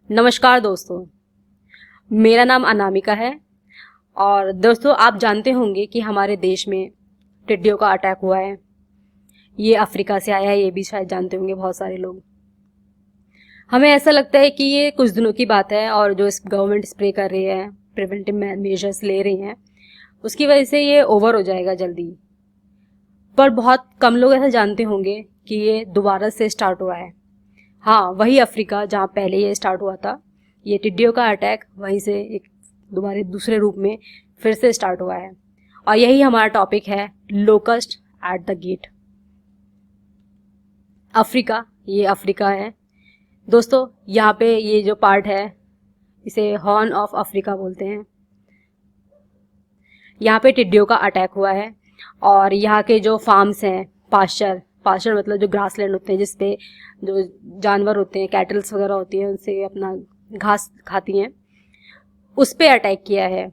नमस्कार दोस्तों, मेरा नाम अनामिका है। और दोस्तों, आप जानते होंगे कि हमारे देश में टिड्डियों का अटैक हुआ है। ये अफ्रीका से आया है, ये भी शायद जानते होंगे बहुत सारे लोग। हमें ऐसा लगता है कि ये कुछ दिनों की बात है और जो इस गवर्नमेंट स्प्रे कर रही है, प्रिवेंटिव मेजर्स ले रही हैं, उसकी वजह से ये ओवर हो जाएगा जल्दी। पर बहुत कम लोग ऐसा जानते होंगे कि ये दोबारा से स्टार्ट हुआ है। हाँ, वही अफ्रीका जहाँ पहले ये स्टार्ट हुआ था, ये टिड्डियों का अटैक वहीं से एक दोबारा दूसरे रूप में फिर से स्टार्ट हुआ है। और यही हमारा टॉपिक है, locust at the gate. Africa, ये अफ्रीका है दोस्तों। यहाँ पे ये जो पार्ट है, इसे हॉर्न ऑफ अफ्रीका बोलते हैं। यहाँ पे टिड्डियों का अटैक हुआ है और यहाँ के जो फार्म्स हैं, पास्चर मतलब जो ग्रासलैंड होते हैं जिसपे जो जानवर होते हैं, कैटल्स वगैरह होती हैं, उनसे अपना घास खाती हैं, उस पे अटैक किया है।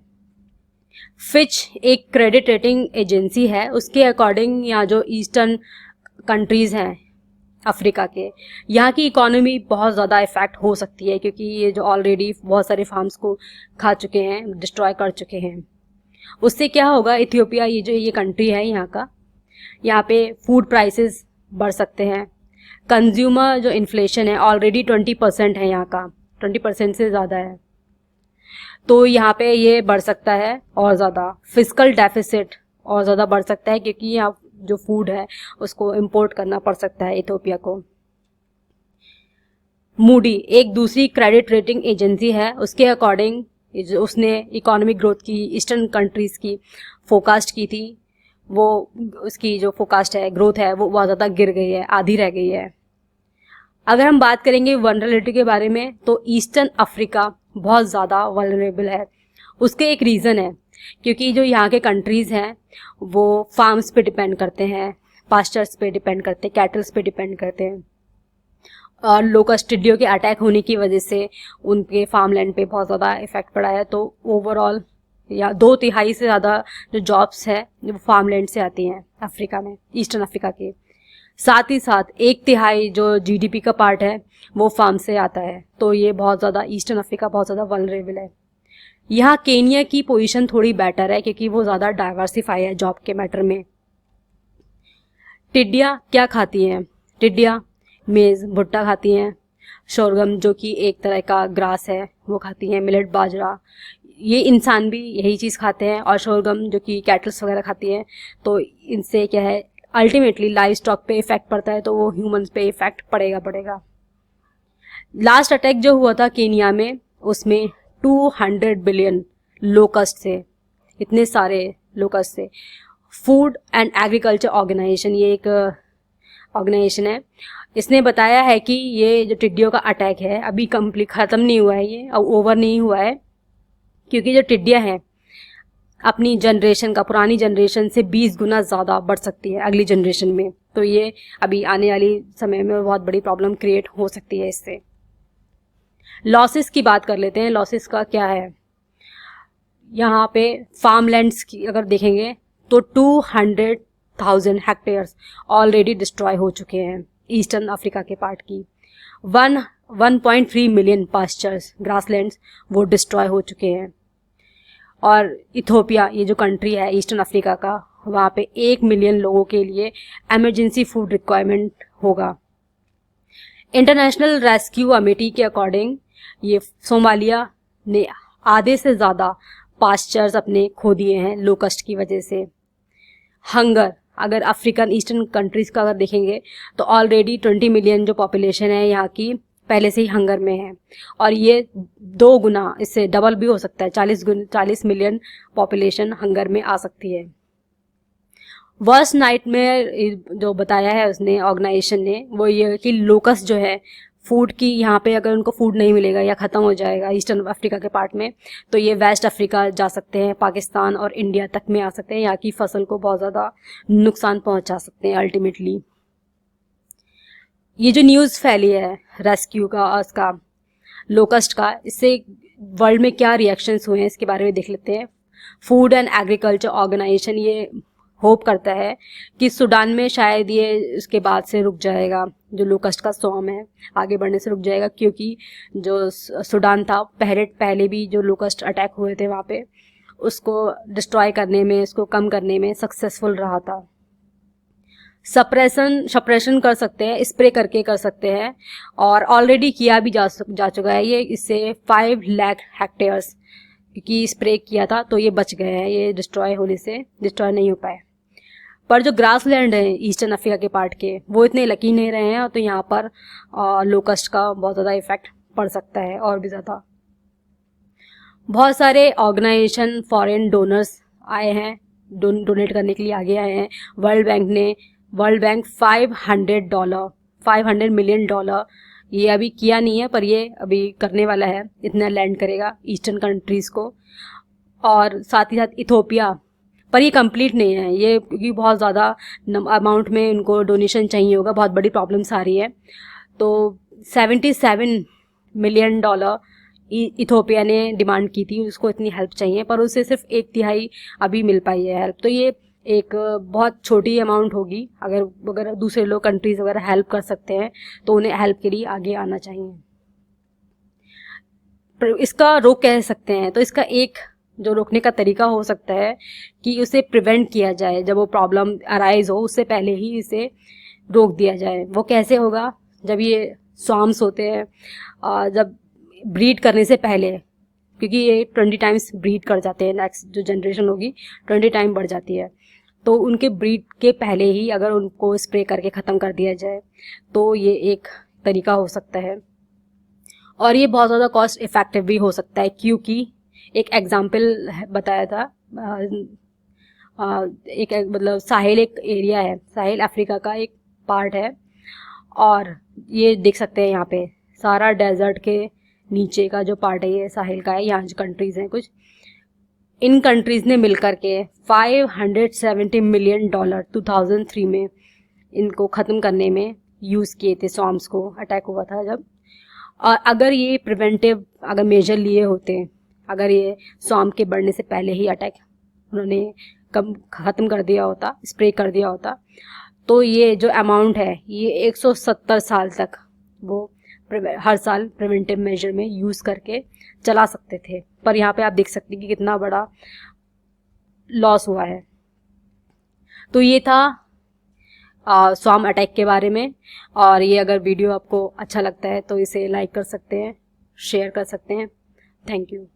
फिच एक क्रेडिट रेटिंग एजेंसी है, उसके अकॉर्डिंग यहाँ जो ईस्टर्न कंट्रीज़ हैं अफ्रीका के, यहाँ की इकोनॉमी बहुत ज़्यादा इफेक्ट हो सकती है, क्योंकि ये जो ऑलरेडी बहुत सारे फार्म्स को खा चुके हैं, डिस्ट्रॉय कर चुके हैं। उससे क्या होगा, इथियोपिया ये कंट्री है यहाँ पे फूड प्राइसेस बढ़ सकते हैं। कंज्यूमर जो इन्फ्लेशन है ऑलरेडी 20% है, यहाँ का 20% से ज़्यादा है, तो यहाँ पे ये बढ़ सकता है और ज़्यादा। फिस्कल डेफिसिट और ज़्यादा बढ़ सकता है, क्योंकि यहाँ जो फूड है उसको इंपोर्ट करना पड़ सकता है इथियोपिया को। मूडी एक दूसरी क्रेडिट रेटिंग एजेंसी है, उसके अकॉर्डिंग उसने इकोनॉमिक ग्रोथ की ईस्टर्न कंट्रीज़ की फोरकास्ट की थी, वो उसकी जो फोरकास्ट है, ग्रोथ है, वो बहुत ज़्यादा गिर गई है, आधी रह गई है। अगर हम बात करेंगे वल्नरेबिलिटी के बारे में, तो ईस्टर्न अफ्रीका बहुत ज़्यादा वल्नरेबल है। उसके एक रीज़न है, क्योंकि जो यहाँ के कंट्रीज़ हैं वो फार्म्स पे डिपेंड करते हैं, पास्चर्स पे डिपेंड करते हैं, कैटल्स पे डिपेंड करते हैं। और लोकस्ट टिड्डियों के अटैक होने की वजह से उनके फार्म लैंड पे बहुत ज़्यादा इफेक्ट पड़ा है। तो ओवरऑल या 2/3 से ज़्यादा जो जॉब्स है वो फार्म लैंड से आती हैं अफ्रीका में, ईस्टर्न अफ्रीका के। साथ ही साथ 1/3 जो जीडीपी का पार्ट है वो फार्म से आता है। तो ये बहुत ज़्यादा, ईस्टर्न अफ्रीका बहुत ज़्यादा वल्नरेबल है। यहाँ केनिया की पोजीशन थोड़ी बेटर है, क्योंकि वो ज़्यादा डाइवर्सिफाई है जॉब के मैटर में। टिड्डियाँ क्या खाती हैं? टिड्डियाँ मेज़, भुट्टा खाती हैं, शोरगम जो कि एक तरह का ग्रास है वो खाती हैं, मिलेट, बाजरा, ये इंसान भी यही चीज़ खाते हैं। और शोरगम जो कि कैटल्स वगैरह खाती हैं, तो इनसे क्या है, अल्टीमेटली लाइव स्टॉक पे इफेक्ट पड़ता है, तो वो ह्यूमंस पे इफेक्ट पड़ेगा। लास्ट अटैक जो हुआ था केनिया में, उसमें 200 बिलियन लोकस्ट से, इतने सारे लोकस्ट से। फूड एंड एग्रीकल्चर ऑर्गेनाइजेशन, ये एक ऑर्गेनाइजेशन है, इसने बताया है कि ये जो टिड्डियों का अटैक है अभी कंप्लीट ख़त्म नहीं हुआ है, ये ओवर नहीं हुआ है, क्योंकि जो टिड्डियाँ हैं अपनी जनरेशन का, पुरानी जनरेशन से 20 गुना ज़्यादा बढ़ सकती है अगली जनरेशन में। तो ये अभी आने वाली समय में बहुत बड़ी प्रॉब्लम क्रिएट हो सकती है इससे। लॉसेस की बात कर लेते हैं, लॉसेस का क्या है। यहाँ पे फार्म लैंड्स की अगर देखेंगे तो 200,000 हेक्टेयर्स ऑलरेडी डिस्ट्रॉय हो चुके हैं ईस्टर्न अफ्रीका के पार्ट की। 1.3 मिलियन पास्चर्स, ग्रासलैंड्स, वो डिस्ट्रॉय हो चुके हैं। और इथियोपिया, ये जो कंट्री है ईस्टर्न अफ्रीका का, वहाँ पे 1 मिलियन लोगों के लिए इमरजेंसी फूड रिक्वायरमेंट होगा। इंटरनेशनल रेस्क्यू कमेटी के अकॉर्डिंग ये सोमालिया ने आधे से ज़्यादा पास्चर्स अपने खो दिए हैं लोकस्ट की वजह से। हंगर, अगर अफ्रीकन ईस्टर्न कंट्रीज़ का अगर देखेंगे तो ऑलरेडी 20 मिलियन जो पॉपुलेशन है यहाँ की पहले से ही हंगर में है, और ये 2 गुना, इससे डबल भी हो सकता है, 40 मिलियन पॉपुलेशन हंगर में आ सकती है। वर्स्ट नाइटमेयर जो बताया है उसने, ऑर्गेनाइजेशन ने, वो ये कि लोकस्ट जो है फूड की, यहाँ पे अगर उनको फूड नहीं मिलेगा या ख़त्म हो जाएगा ईस्टर्न अफ्रीका के पार्ट में, तो ये वेस्ट अफ्रीका जा सकते हैं, पाकिस्तान और इंडिया तक में आ सकते हैं, यहाँ की फसल को बहुत ज़्यादा नुकसान पहुँचा सकते हैं अल्टीमेटली। ये जो न्यूज़ फैली है रेस्क्यू का, उसका, लोकस्ट का, इससे वर्ल्ड में क्या रिएक्शंस हुए हैं इसके बारे में देख लेते हैं। फूड एंड एग्रीकल्चर ऑर्गेनाइजेशन ये होप करता है कि सूडान में शायद ये इसके बाद से रुक जाएगा, जो लोकस्ट का स्वार्म है आगे बढ़ने से रुक जाएगा, क्योंकि जो सूडान था पहले भी जो लोकस्ट अटैक हुए थे वहाँ पे उसको डिस्ट्रॉय करने में, उसको कम करने में सक्सेसफुल रहा था। सप्रेशन कर सकते हैं, स्प्रे करके कर सकते हैं, और ऑलरेडी किया भी जा चुका है ये। इससे 5 लाख हेक्टेयर्स की स्प्रे किया था तो ये बच गए हैं, ये डिस्ट्रॉय नहीं हो पाए। पर जो ग्रास लैंड है ईस्टर्न अफ्रीका के पार्ट के, वो इतने लकी नहीं रहे हैं, तो यहाँ पर लोकस्ट का बहुत ज़्यादा इफेक्ट पड़ सकता है और भी ज़्यादा। बहुत सारे ऑर्गेनाइजेशन, फॉरेन डोनर्स आए हैं, डोनेट करने के लिए आगे आए हैं। वर्ल्ड बैंक $500 मिलियन ये अभी किया नहीं है, पर ये अभी करने वाला है, इतना लैंड करेगा ईस्टर्न कंट्रीज़ को। और साथ ही साथ इथोपिया, पर ये कंप्लीट नहीं है ये, क्योंकि बहुत ज़्यादा अमाउंट में उनको डोनेशन चाहिए होगा, बहुत बड़ी प्रॉब्लम्स आ रही है। तो $77 मिलियन इथोपिया ने डिमांड की थी, उसको इतनी हेल्प चाहिए, पर उसे सिर्फ 1/3 अभी मिल पाई है हेल्प। तो ये एक बहुत छोटी अमाउंट होगी। अगर दूसरे लोग कंट्रीज वगैरह हेल्प कर सकते हैं तो उन्हें हेल्प के लिए आगे आना चाहिए। इसका रोक कह सकते हैं, तो इसका एक जो रोकने का तरीका हो सकता है कि उसे प्रिवेंट किया जाए, जब वो प्रॉब्लम अराइज हो उससे पहले ही इसे रोक दिया जाए। वो कैसे होगा? जब ये स्वार्म्स होते हैं, जब ब्रीड करने से पहले, क्योंकि ये 20 टाइम्स ब्रीड कर जाते हैं, नेक्स्ट जो जनरेशन होगी 20 टाइम बढ़ जाती है, तो उनके ब्रीड के पहले ही अगर उनको स्प्रे करके ख़त्म कर दिया जाए तो ये एक तरीका हो सकता है। और ये बहुत ज़्यादा कॉस्ट इफ़ेक्टिव भी हो सकता है, क्योंकि एक एग्जाम्पल बताया था, मतलब साहिल एक एरिया है, साहिल अफ्रीका का एक पार्ट है, और ये देख सकते हैं यहाँ पे सारा डेजर्ट के नीचे का जो पार्ट है ये साहिल का है। यहाँ जो कंट्रीज़ हैं कुछ, इन कंट्रीज़ ने मिलकर के $570 मिलियन 2003 में इनको ख़त्म करने में यूज़ किए थे, स्वार्म्स को अटैक हुआ था जब। और अगर ये प्रिवेंटिव अगर मेजर लिए होते, अगर ये स्वार्म के बढ़ने से पहले ही अटैक उन्होंने ख़त्म कर दिया होता, स्प्रे कर दिया होता, तो ये जो अमाउंट है ये 170 साल तक वो हर साल प्रिवेंटिव मेजर में यूज़ करके चला सकते थे। पर यहाँ पे आप देख सकते हैं कि कितना बड़ा लॉस हुआ है। तो ये था स्वार्म अटैक के बारे में। और ये अगर वीडियो आपको अच्छा लगता है तो इसे लाइक कर सकते हैं, शेयर कर सकते हैं। Thank you.